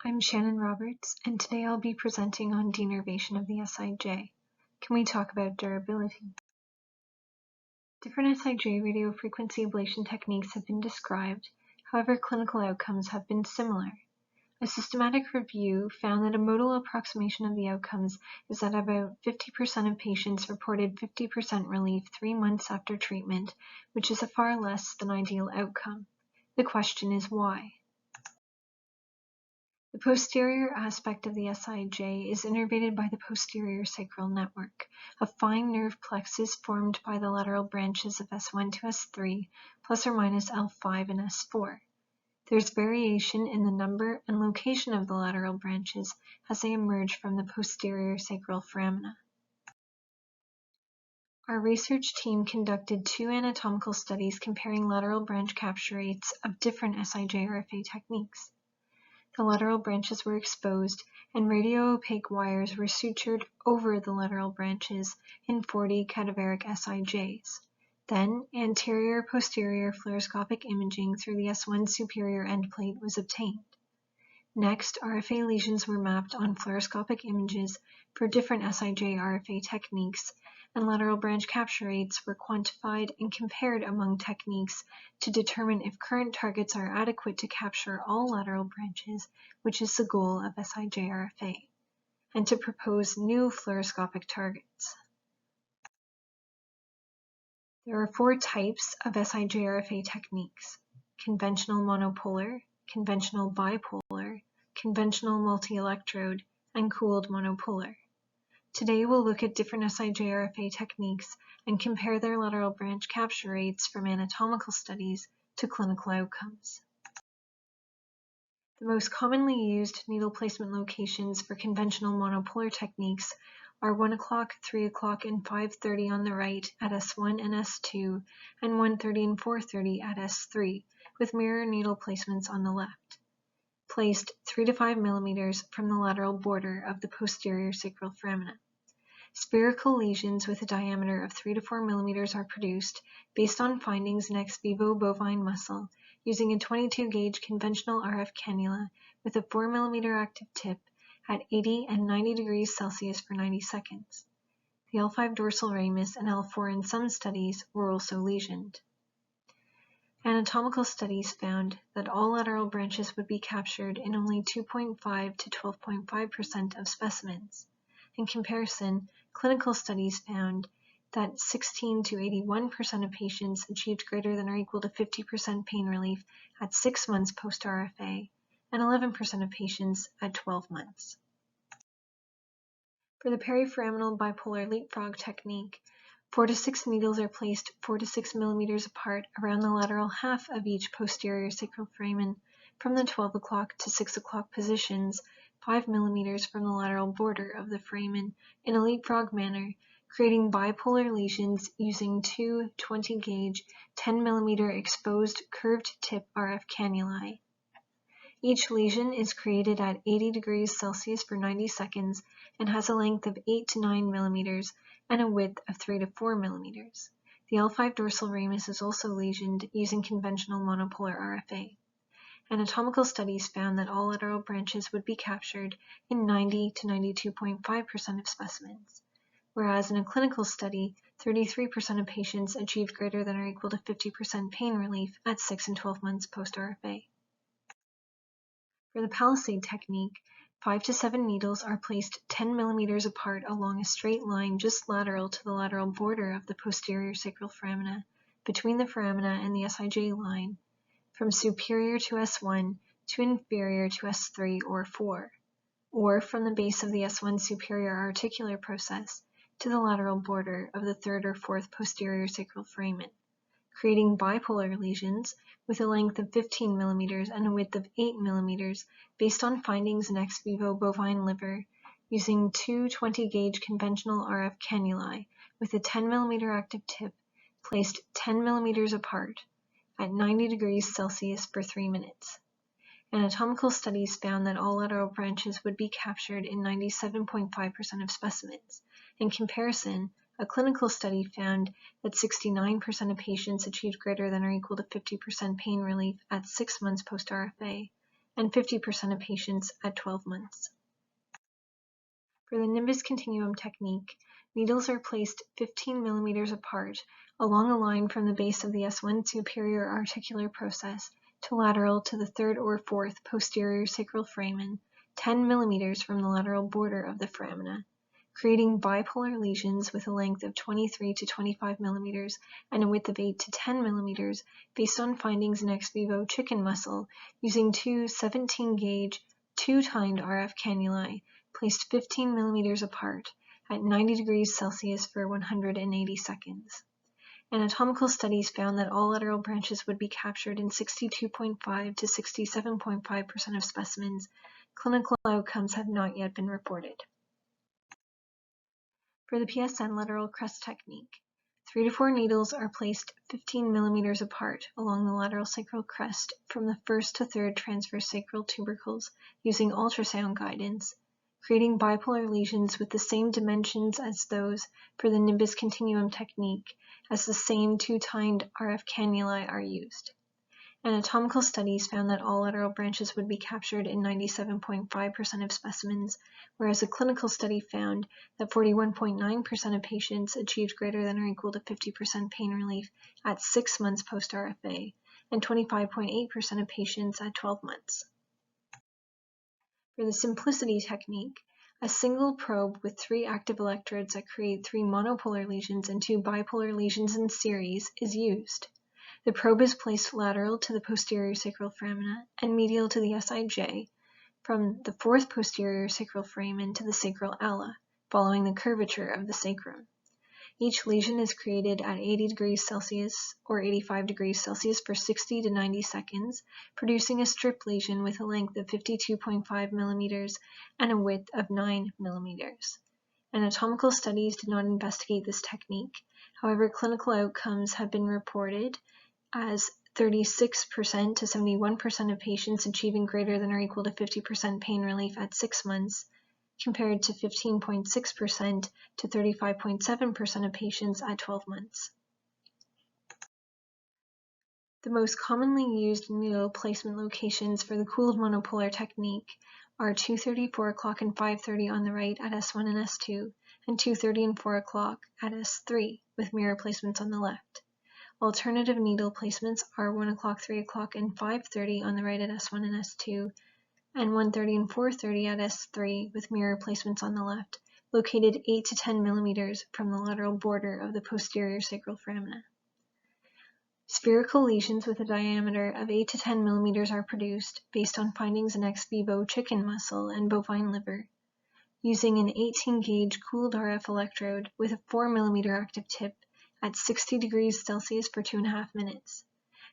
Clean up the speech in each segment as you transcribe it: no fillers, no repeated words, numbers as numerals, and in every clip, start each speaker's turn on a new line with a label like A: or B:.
A: I'm Shannon Roberts, and today I'll be presenting on denervation of the SIJ. Can we talk about durability? Different SIJ radiofrequency ablation techniques have been described, however clinical outcomes have been similar. A systematic review found that a modal approximation of the outcomes is that about 50% of patients reported 50% relief 3 months after treatment, which is a far less than ideal outcome. The question is why? The posterior aspect of the SIJ is innervated by the posterior sacral network, a fine nerve plexus formed by the lateral branches of S1 to S3, plus or minus L5 and S4. There's variation in the number and location of the lateral branches as they emerge from the posterior sacral foramina. Our research team conducted 2 anatomical studies comparing lateral branch capture rates of different SIJ RFA techniques. The lateral branches were exposed, and radio-opaque wires were sutured over the lateral branches in 40 cadaveric SIJs. Then, anterior-posterior fluoroscopic imaging through the S1 superior end plate was obtained. Next, RFA lesions were mapped on fluoroscopic images for different SIJ RFA techniques, and lateral branch capture rates were quantified and compared among techniques to determine if current targets are adequate to capture all lateral branches, which is the goal of SIJ RFA, and to propose new fluoroscopic targets. There are 4 types of SIJ RFA techniques: conventional monopolar, conventional bipolar, conventional multi-electrode, and cooled monopolar. Today we'll look at different SIJ RFA techniques and compare their lateral branch capture rates from anatomical studies to clinical outcomes. The most commonly used needle placement locations for conventional monopolar techniques are 1 o'clock, 3 o'clock, and 5:30 on the right at S1 and S2, and 1:30 and 4:30 at S3, with mirror needle placements on the left, placed 3 to 5 millimeters from the lateral border of the posterior sacral foramina. Spherical lesions with a diameter of 3 to 4 millimeters are produced based on findings in ex vivo bovine muscle using a 22-gauge conventional RF cannula with a 4 millimeter active tip at 80 and 90 degrees Celsius for 90 seconds. The L5 dorsal ramus and L4 in some studies were also lesioned. Anatomical studies found that all lateral branches would be captured in only 2.5 to 12.5% of specimens. In comparison, clinical studies found that 16 to 81% of patients achieved greater than or equal to 50% pain relief at 6 months post-RFA, and 11% of patients at 12 months. For the periforaminal bipolar leapfrog technique, 4 to 6 needles are placed 4 to 6 millimeters apart around the lateral half of each posterior sacral foramen from the 12 o'clock to 6 o'clock positions, 5 millimeters from the lateral border of the foramen in a leapfrog manner, creating bipolar lesions using 2 20-gauge 10 millimeter exposed curved tip RF cannulae. Each lesion is created at 80 degrees Celsius for 90 seconds and has a length of 8 to 9 millimeters and a width of 3 to 4 millimeters. The L5 dorsal ramus is also lesioned using conventional monopolar RFA. Anatomical studies found that all lateral branches would be captured in 90 to 92.5% of specimens, whereas in a clinical study, 33% of patients achieved greater than or equal to 50% pain relief at 6 and 12 months post-RFA. For the Palisade technique, 5 to 7 needles are placed 10 millimeters apart along a straight line just lateral to the lateral border of the posterior sacral foramina, between the foramina and the SIJ line, from superior to S1 to inferior to S3 or 4, or from the base of the S1 superior articular process to the lateral border of the 3rd or 4th posterior sacral foramen, creating bipolar lesions with a length of 15 millimeters and a width of 8 millimeters based on findings in ex vivo bovine liver using 2 20-gauge conventional RF cannulae with a 10 millimeter active tip placed 10 millimeters apart at 90 degrees Celsius for 3 minutes. Anatomical studies found that all lateral branches would be captured in 97.5% of specimens. In comparison, a clinical study found that 69% of patients achieved greater than or equal to 50% pain relief at 6 months post-RFA, and 50% of patients at 12 months. For the nimbus continuum technique, needles are placed 15 millimeters apart along a line from the base of the S1 superior articular process to lateral to the third or fourth posterior sacral foramen, 10 millimeters from the lateral border of the foramina, creating bipolar lesions with a length of 23 to 25 millimeters and a width of 8 to 10 millimeters based on findings in ex vivo chicken muscle using two 17-gauge, two-tined RF cannulae placed 15 millimeters apart at 90 degrees Celsius for 180 seconds. Anatomical studies found that all lateral branches would be captured in 62.5 to 67.5% of specimens. Clinical outcomes have not yet been reported. For the PSN lateral crest technique, 3 to 4 needles are placed 15 millimeters apart along the lateral sacral crest from the first to third transverse sacral tubercles using ultrasound guidance, creating bipolar lesions with the same dimensions as those for the nimbus continuum technique, as the same two-tined RF cannulae are used. Anatomical studies found that all lateral branches would be captured in 97.5% of specimens, whereas a clinical study found that 41.9% of patients achieved greater than or equal to 50% pain relief at 6 months post-RFA, and 25.8% of patients at 12 months. For the simplicity technique, a single probe with 3 active electrodes that create 3 monopolar lesions and 2 bipolar lesions in series is used. The probe is placed lateral to the posterior sacral foramina and medial to the SIJ from the 4th posterior sacral foramen to the sacral ala, following the curvature of the sacrum. Each lesion is created at 80 degrees Celsius or 85 degrees Celsius for 60 to 90 seconds, producing a strip lesion with a length of 52.5 millimeters and a width of 9 millimeters. Anatomical studies did not investigate this technique. However, clinical outcomes have been reported as 36% to 71% of patients achieving greater than or equal to 50% pain relief at 6 months, compared to 15.6% to 35.7% of patients at 12 months. The most commonly used needle placement locations for the cooled monopolar technique are 2:30, 4 o'clock, and 5:30 on the right at S1 and S2, and 2:30 and 4 o'clock at S3, with mirror placements on the left. Alternative needle placements are 1 o'clock, 3 o'clock, and 5:30 on the right at S1 and S2, and 1:30 and 4:30 at S3 with mirror placements on the left, located 8 to 10 millimeters from the lateral border of the posterior sacral foramina. Spherical lesions with a diameter of 8 to 10 millimeters are produced based on findings in ex vivo chicken muscle and bovine liver, using an 18-gauge cooled RF electrode with a 4 millimeter active tip at 60 degrees Celsius for 2.5 minutes.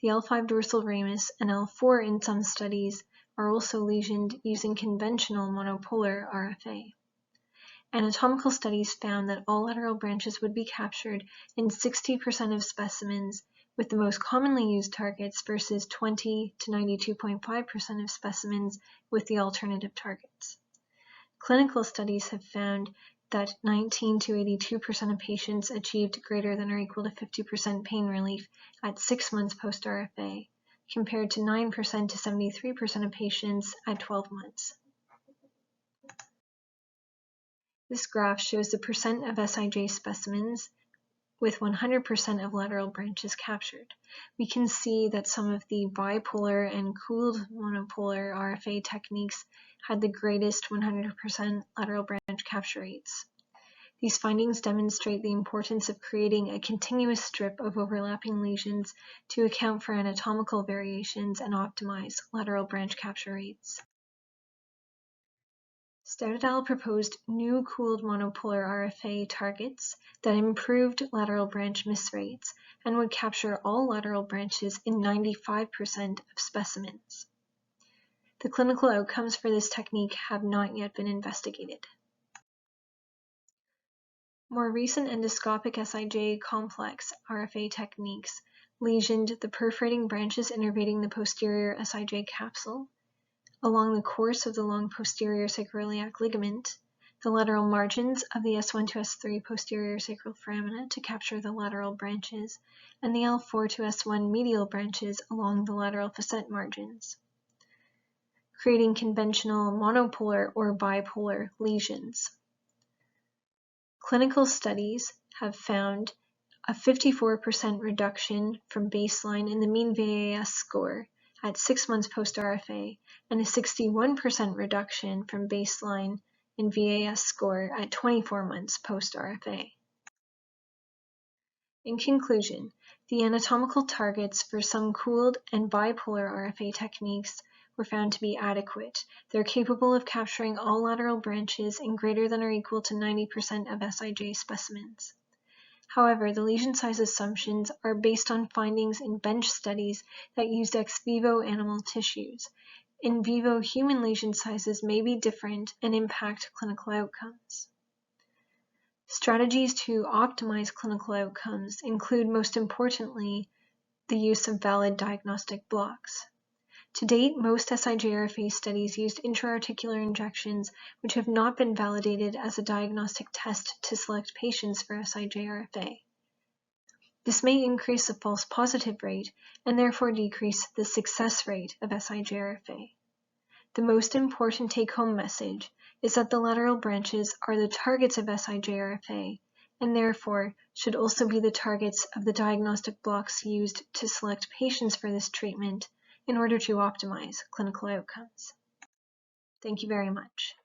A: The L5 dorsal ramus and L4 in some studies are also lesioned using conventional monopolar RFA. Anatomical studies found that all lateral branches would be captured in 60% of specimens, with the most commonly used targets versus 20 to 92.5% of specimens with the alternative targets. Clinical studies have found that 19 to 82% of patients achieved greater than or equal to 50% pain relief at 6 months post-RFA, compared to 9% to 73% of patients at 12 months. This graph shows the percent of SIJ specimens with 100% of lateral branches captured. We can see that some of the bipolar and cooled monopolar RFA techniques had the greatest 100% lateral branch capture rates. These findings demonstrate the importance of creating a continuous strip of overlapping lesions to account for anatomical variations and optimize lateral branch capture rates. Stout et al. Proposed new cooled monopolar RFA targets that improved lateral branch miss rates and would capture all lateral branches in 95% of specimens. The clinical outcomes for this technique have not yet been investigated. More recent endoscopic SIJ complex RFA techniques lesioned the perforating branches innervating the posterior SIJ capsule, along the course of the long posterior sacroiliac ligament, the lateral margins of the S1 to S3 posterior sacral foramina to capture the lateral branches, and the L4 to S1 medial branches along the lateral facet margins. creating conventional monopolar or bipolar lesions. Clinical studies have found a 54% reduction from baseline in the mean VAS score at 6 months post-RFA and a 61% reduction from baseline in VAS score at 24 months post-RFA. In conclusion, the anatomical targets for some cooled and bipolar RFA techniques were found to be adequate. They're capable of capturing all lateral branches in greater than or equal to 90% of SIJ specimens. However, the lesion size assumptions are based on findings in bench studies that used ex vivo animal tissues. In vivo human lesion sizes may be different and impact clinical outcomes. Strategies to optimize clinical outcomes include, most importantly, the use of valid diagnostic blocks. To date, most SIJ-RFA studies used intra-articular injections, which have not been validated as a diagnostic test to select patients for SIJ-RFA. This may increase the false positive rate and therefore decrease the success rate of SIJ-RFA. The most important take-home message is that the lateral branches are the targets of SIJ-RFA and therefore should also be the targets of the diagnostic blocks used to select patients for this treatment in order to optimize clinical outcomes. Thank you very much.